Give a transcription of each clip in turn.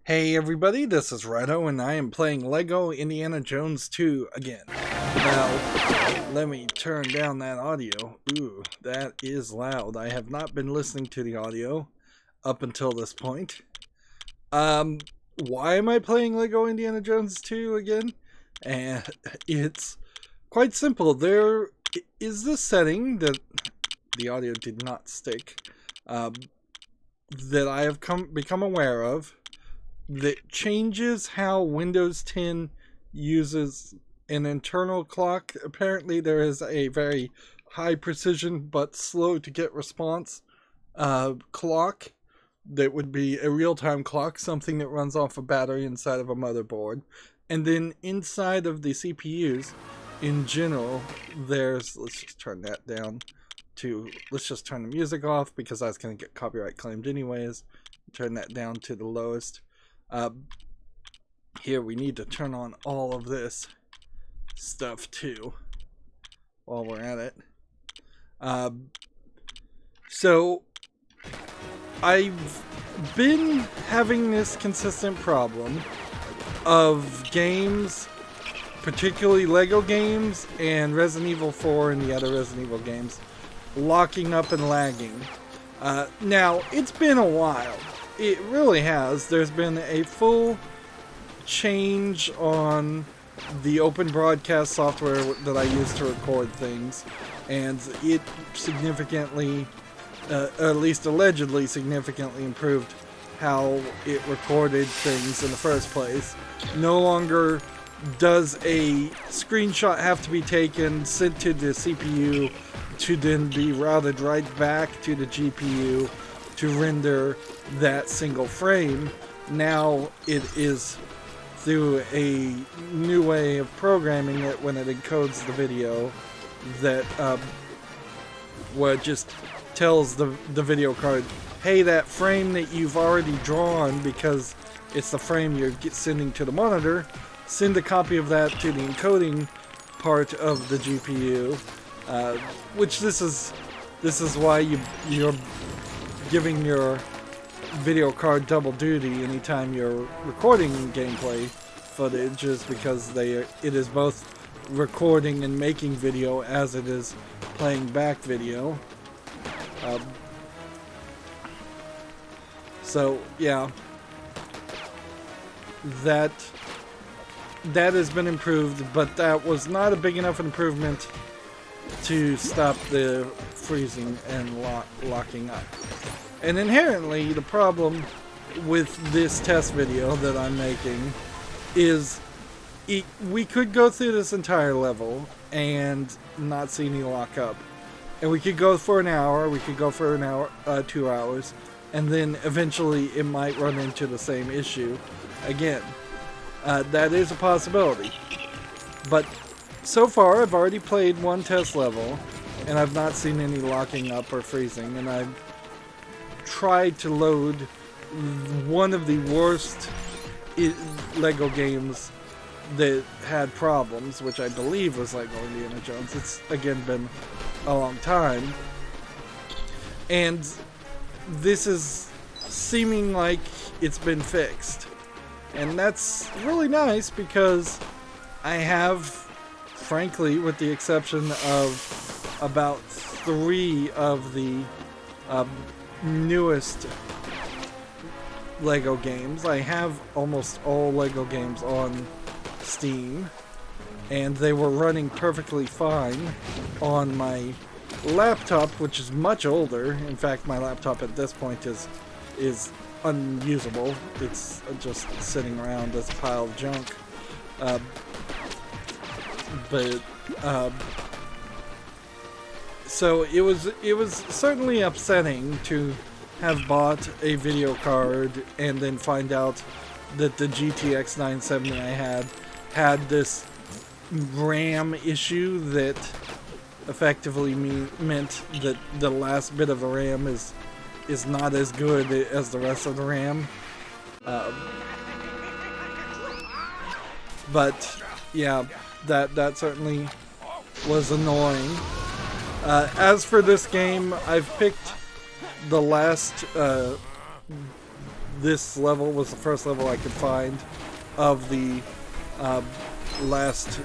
Hey everybody, this is Rhino and I am playing LEGO Indiana Jones 2 again. Now, let me turn down that audio. Ooh, that is loud. I have not been listening to the audio up until this point. Why am I playing LEGO Indiana Jones 2 again? And it's quite simple. There is this setting that the audio did not stick, that I have become aware of, that changes how Windows 10 uses an internal clock. Apparently there is a very high precision but slow to get response clock that would be a real-time clock, something that runs off a battery inside of a motherboard. And then inside of the CPUs in general, there's, let's just turn that down to, let's just turn the music off because that's going to get copyright claimed anyways. Turn that down to the lowest. Here we need to turn on all of this stuff too while we're at it. So I've been having this consistent problem of games, particularly LEGO games and Resident Evil 4 and the other Resident Evil games, locking up and lagging. Now, it's been a while. It really has. There's been a full change on the open broadcast software that I use to record things, and it significantly, at least allegedly significantly improved how it recorded things in the first place. No longer does a screenshot have to be taken, sent to the CPU, to then be routed right back to the GPU to render that single frame. Now it is through a new way of programming it when it encodes the video that where it just tells the video card, hey, that frame that you've already drawn, because it's the frame you're sending to the monitor, send a copy of that to the encoding part of the GPU, which this is why you're giving your video card double duty anytime you're recording gameplay footage, is because it is both recording and making video as it is playing back video. So yeah, that has been improved, but that was not a big enough improvement to stop the freezing and locking up. And inherently, the problem with this test video that I'm making is we could go through this entire level and not see any lockup. And we could go for an hour, we could go for an hour, 2 hours, and then eventually it might run into the same issue again. That is a possibility. But so far, I've already played one test level, and I've not seen any locking up or freezing, and I've tried to load one of the worst LEGO games that had problems, which I believe was LEGO Indiana Jones. It's again been a long time, and this is seeming like it's been fixed, and that's really nice because I have, frankly, with the exception of about 3 of the newest LEGO games, I have almost all LEGO games on Steam, and they were running perfectly fine on my laptop, which is much older. In fact, my laptop at this point is unusable. It's just sitting around as a pile of junk. So it was certainly upsetting to have bought a video card and then find out that the GTX 970 I had this RAM issue that effectively meant that the last bit of the RAM is not as good as the rest of the RAM. But yeah, that certainly was annoying. As for this game, I've picked the last this level was the first level I could find of the Last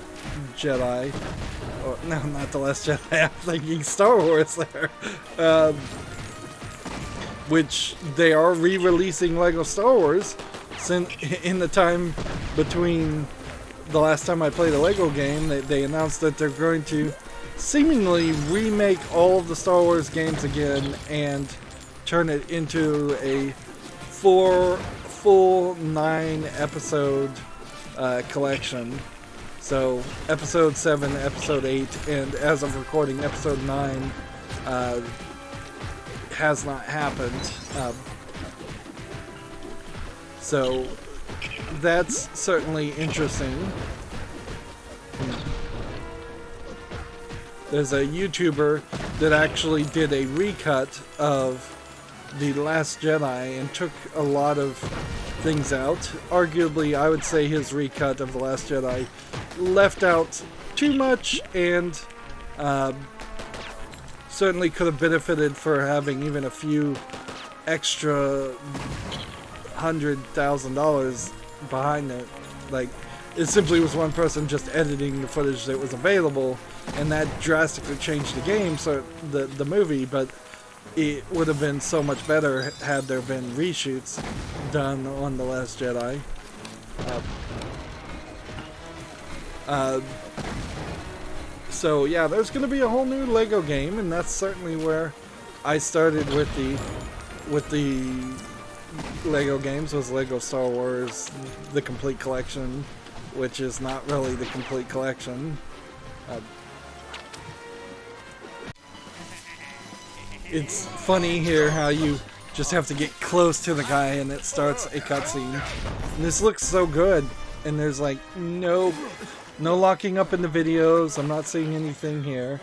Jedi. Or, no, not the Last Jedi. I'm thinking Star Wars there. Which they are re-releasing Lego Star Wars since in the time between the last time I played a Lego game. They announced that they're going to seemingly remake all of the Star Wars games again and turn it into a full 9-episode collection. So episode 7, episode 8, and as of recording, episode 9 has not happened. So that's certainly interesting. There's a YouTuber that actually did a recut of The Last Jedi and took a lot of things out. Arguably, I would say his recut of The Last Jedi left out too much and certainly could have benefited for having even a few extra $100,000 behind it. Like, it simply was one person just editing the footage that was available, and that drastically changed the game, so the movie, but it would have been so much better had there been reshoots done on The Last Jedi. So yeah, there's going to be a whole new Lego game, and that's certainly where I started with the Lego games, was Lego Star Wars, the complete collection, which is not really the complete collection. It's funny here how you just have to get close to the guy and it starts a cutscene. And this looks so good, and there's like no locking up in the videos. I'm not seeing anything here.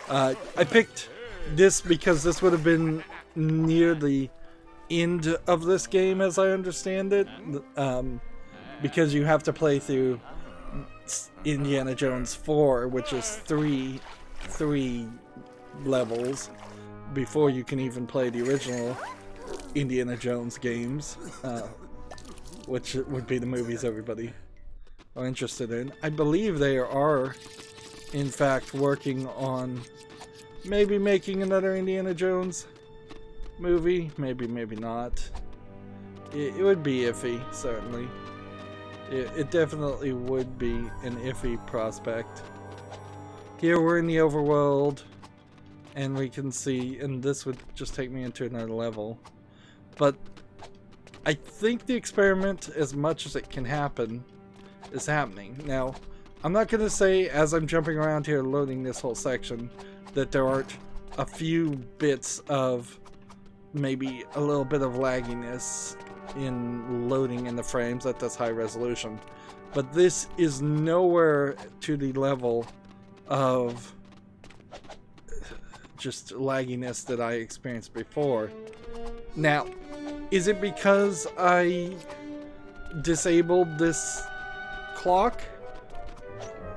I picked this because this would have been near the end of this game, as I understand it, because you have to play through Indiana Jones 4, which is three levels before you can even play the original Indiana Jones games, which would be the movies everybody are interested in. I believe they are, in fact, working on maybe making another Indiana Jones movie. Maybe not. It would be iffy, certainly. It definitely would be an iffy prospect. Here we're in the overworld, and we can see, and this would just take me into another level. But I think the experiment, as much as it can happen, is happening. Now, I'm not going to say, as I'm jumping around here loading this whole section, that there aren't a few bits of maybe a little bit of lagginess in loading in the frames at this high resolution. But this is nowhere to the level of just lagginess that I experienced before. Now, is it because I disabled this clock,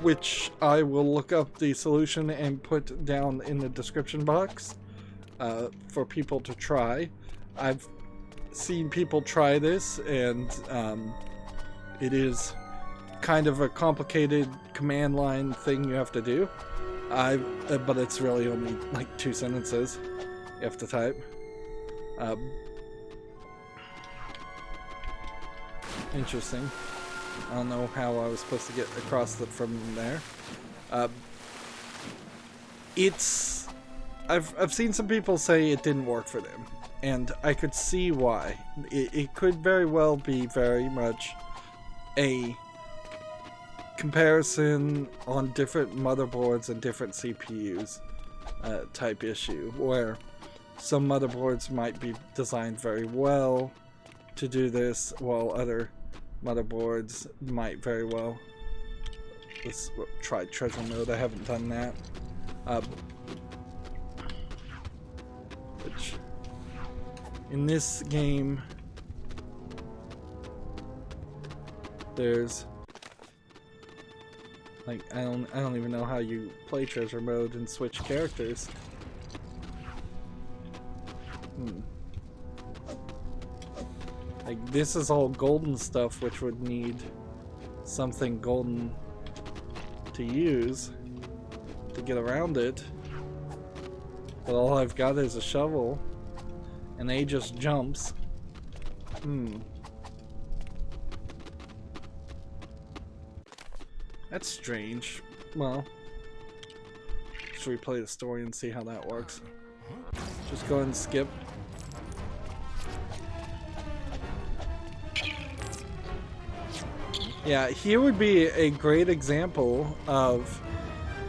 which I will look up the solution and put down in the description box for people to try? I've seen people try this, and it is kind of a complicated command line thing you have to do. But it's really only like 2 sentences you have to type. Interesting. I don't know how I was supposed to get across from there. I've seen some people say it didn't work for them, and I could see why. It could very well be very much a comparison on different motherboards and different CPUs type issue, where some motherboards might be designed very well to do this, while other motherboards might very well. Let's try treasure mode. I haven't done that. Which in this game there's like I don't even know how you play treasure mode and switch characters. Like, this is all golden stuff, which would need something golden to use to get around it. But all I've got is a shovel, and A just jumps. That's strange. Well, should replay the story and see how that works. Just go ahead and skip. Yeah, here would be a great example of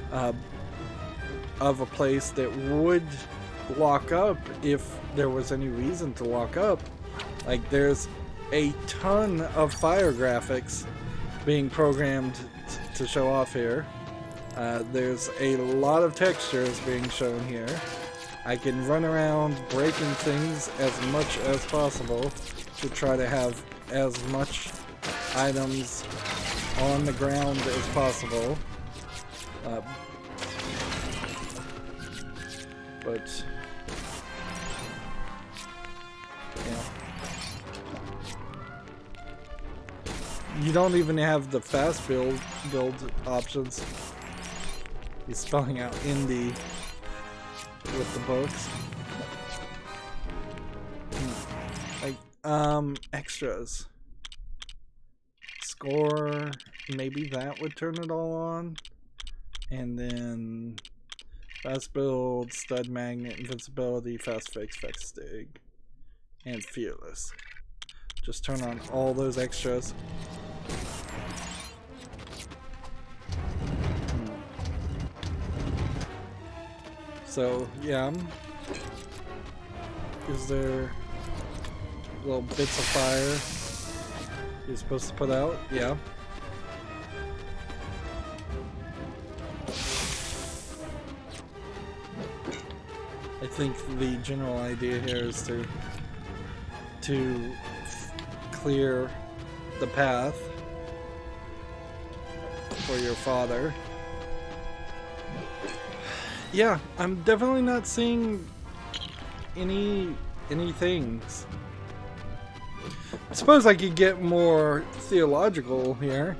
a place that would lock up if there was any reason to lock up. Like, there's a ton of fire graphics being programmed to show off here. There's a lot of textures being shown here. I can run around breaking things as much as possible to try to have as much items on the ground as possible. But yeah, you don't even have the fast build options. He's spelling out indie with the books. Like, extras. Score, maybe that would turn it all on. And then fast build, stud magnet, invincibility, fast fix, flex dig, and fearless. Just turn on all those extras. So, yeah. Is there little bits of fire you're supposed to put out? Yeah. I think the general idea here is to clear the path for your father. Yeah, I'm definitely not seeing any things. I suppose I could get more theological here,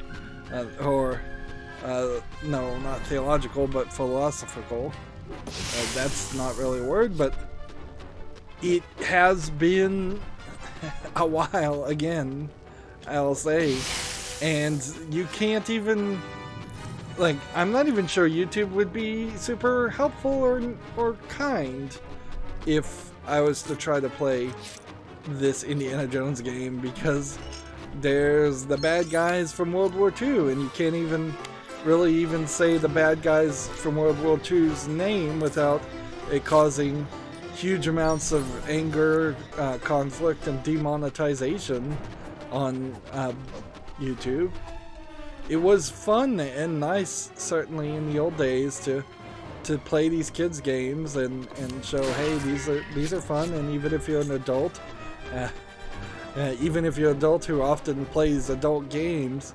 or no, not theological, but philosophical. That's not really a word, but it has been a while again, I'll say, and you can't even, like, I'm not even sure YouTube would be super helpful or kind if I was to try to play this Indiana Jones game, because there's the bad guys from World War II, and you can't even really say the bad guys from World War II's name without it causing huge amounts of anger, conflict, and demonetization on YouTube. It was fun and nice, certainly in the old days, to play these kids games and show, hey, these are fun, and even if you're an adult, even if you're an adult who often plays adult games,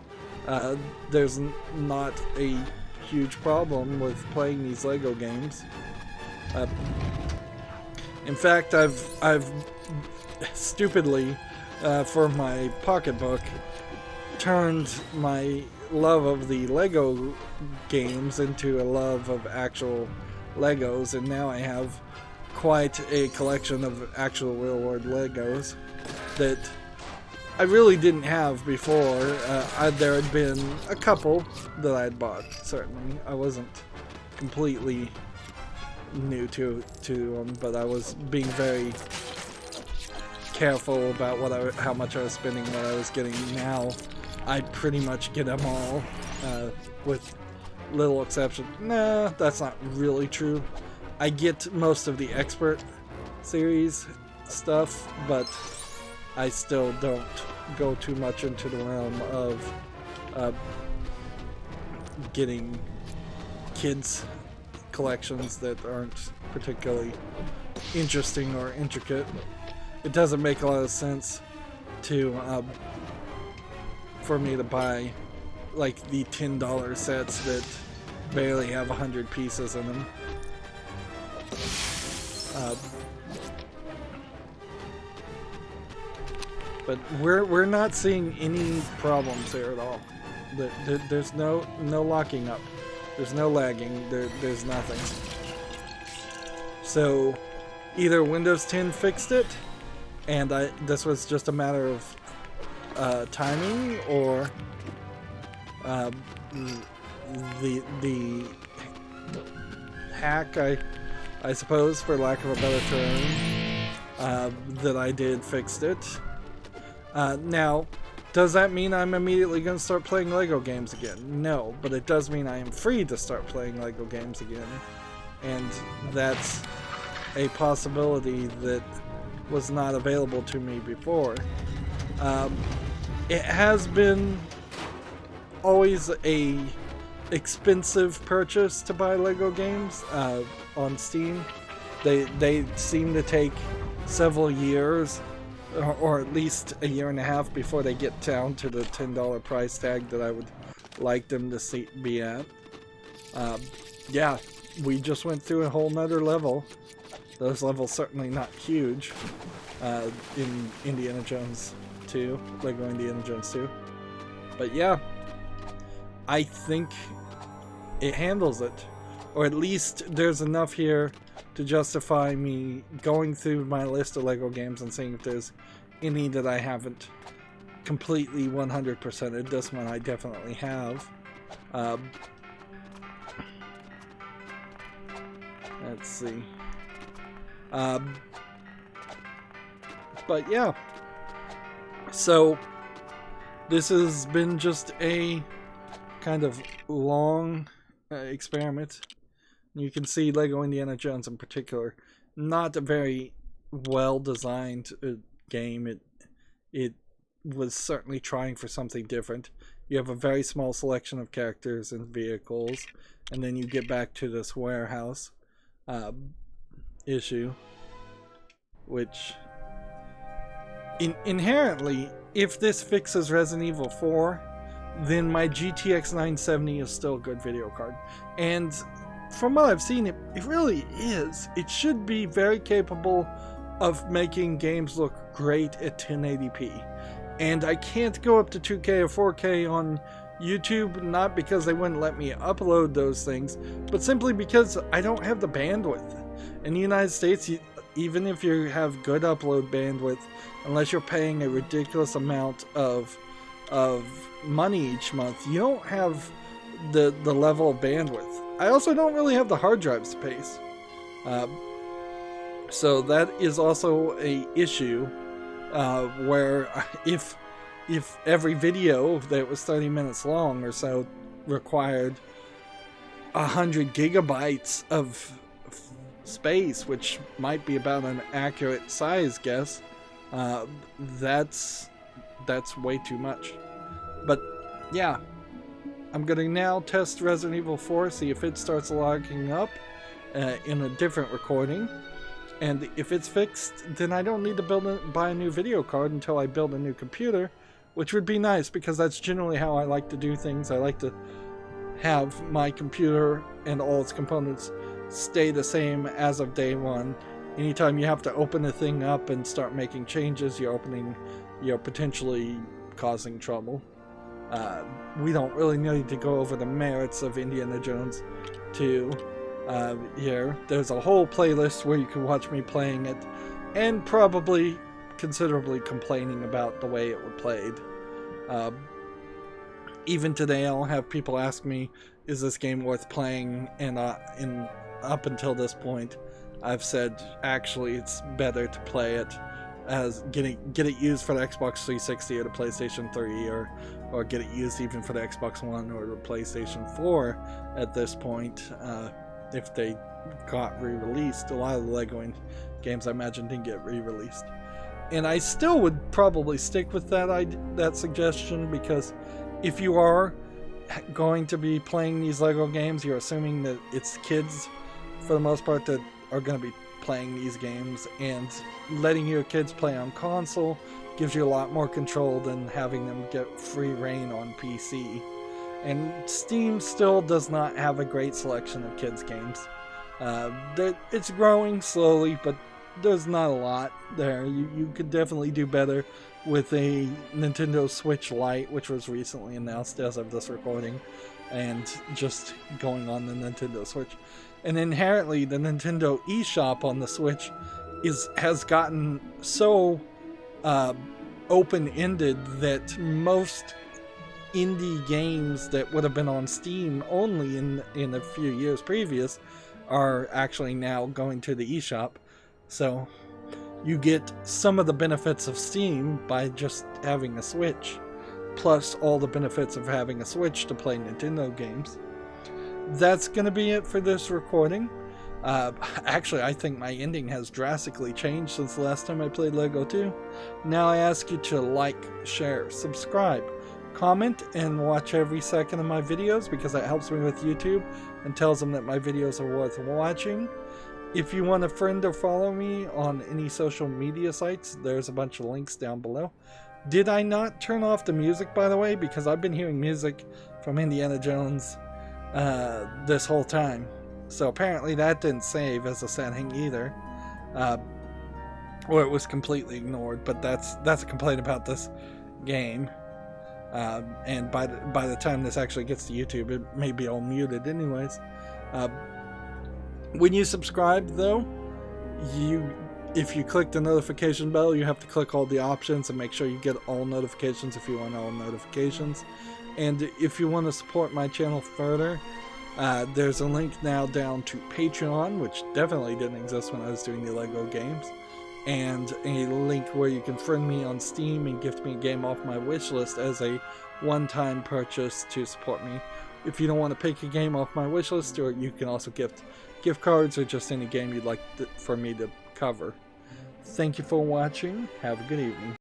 there's not a huge problem with playing these Lego games. In fact, I've stupidly, for my pocketbook, turned my love of the Lego games into a love of actual Legos, and now I have quite a collection of actual real-world Legos that I really didn't have before. There had been a couple that I'd bought, certainly. I wasn't completely new to them, but I was being very careful about how much I was spending, what I was getting. Now I pretty much get them all, with little exception. Nah, that's not really true. I get most of the Expert series stuff, but I still don't go too much into the realm of getting kids collections that aren't particularly interesting or intricate. It doesn't make a lot of sense for me to buy like the $10 sets that barely have 100 pieces in them. But we're not seeing any problems there at all. There's no locking up. There's no lagging. There's nothing. So either Windows 10 fixed it, and this was just a matter of timing, or the hack, I suppose, for lack of a better term, that I did fixed it. Now, does that mean I'm immediately going to start playing LEGO games again? No, but it does mean I am free to start playing LEGO games again. And that's a possibility that was not available to me before. It has been always a expensive purchase to buy LEGO games on Steam. They seem to take several years, or at least a year and a half, before they get down to the $10 price tag that I would like them to be at. Yeah, we just went through a whole nother level. Those levels certainly not huge in Indiana Jones 2, LEGO Indiana Jones 2. But yeah, I think it handles it. Or at least there's enough here to justify me going through my list of LEGO games and seeing if there's any that I haven't completely 100%ed. This one I definitely have. Let's see. But yeah. So this has been just a kind of long experiment. You can see LEGO Indiana Jones in particular, not a very well designed game. It was certainly trying for something different. You have a very small selection of characters and vehicles, and then you get back to this warehouse issue, which inherently, if this fixes Resident Evil 4, then my GTX 970 is still a good video card. And from what I've seen, it really is. It should be very capable of making games look great at 1080p. And I can't go up to 2K or 4K on YouTube, not because they wouldn't let me upload those things, but simply because I don't have the bandwidth. In the United States, even if you have good upload bandwidth, unless you're paying a ridiculous amount of money each month, you don't have the level of bandwidth. I also don't really have the hard drive space. So that is also a issue where if every video that was 30 minutes long or so required 100 gigabytes of space, which might be about an accurate size guess, that's way too much. But yeah, I'm gonna now test Resident Evil 4, see if it starts logging up in a different recording, and if it's fixed, then I don't need to buy a new video card until I build a new computer, which would be nice because that's generally how I like to do things. I like to have my computer and all its components stay the same as of day one. Anytime you have to open a thing up and start making changes, you're potentially causing trouble. We don't really need to go over the merits of Indiana Jones 2 here. There's a whole playlist where you can watch me playing it, and probably considerably complaining about the way it was played. Even today I'll have people ask me, is this game worth playing? And up until this point, I've said, actually, it's better to play it as get it used for the Xbox 360 or the PlayStation 3, or get it used even for the Xbox One or the PlayStation 4 at this point, if they got re-released. A lot of the LEGO games, I imagine, didn't get re-released. And I still would probably stick with that suggestion, because if you are going to be playing these LEGO games, you're assuming that it's kids, for the most part, that are going to be playing these games, and letting your kids play on console gives you a lot more control than having them get free reign on PC. And Steam still does not have a great selection of kids games. It's growing slowly, but there's not a lot there. You could definitely do better with a Nintendo Switch Lite, which was recently announced as of this recording, and just going on the Nintendo Switch. And inherently, the Nintendo eShop on the Switch has gotten so open-ended that most indie games that would have been on Steam only in a few years previous are actually now going to the eShop. So you get some of the benefits of Steam by just having a Switch, plus all the benefits of having a Switch to play Nintendo games. That's going to be it for this recording. Actually, I think my ending has drastically changed since the last time I played LEGO 2. Now I ask you to like, share, subscribe, comment, and watch every second of my videos because that helps me with YouTube and tells them that my videos are worth watching. If you want to friend or follow me on any social media sites, there's a bunch of links down below. Did I not turn off the music, by the way? Because I've been hearing music from Indiana Jones this whole time. So apparently that didn't save as a setting either. Or it was completely ignored, but that's a complaint about this game. And by the time this actually gets to YouTube, it may be all muted anyways. When you subscribe, though, if you click the notification bell, you have to click all the options and make sure you get all notifications if you want all notifications. And if you want to support my channel further, there's a link now down to Patreon, which definitely didn't exist when I was doing the LEGO games, and a link where you can friend me on Steam and gift me a game off my wish list as a one-time purchase to support me. If you don't want to pick a game off my wish list, or you can also gift cards or just any game you'd like for me to cover. Thank you for watching. Have a good evening.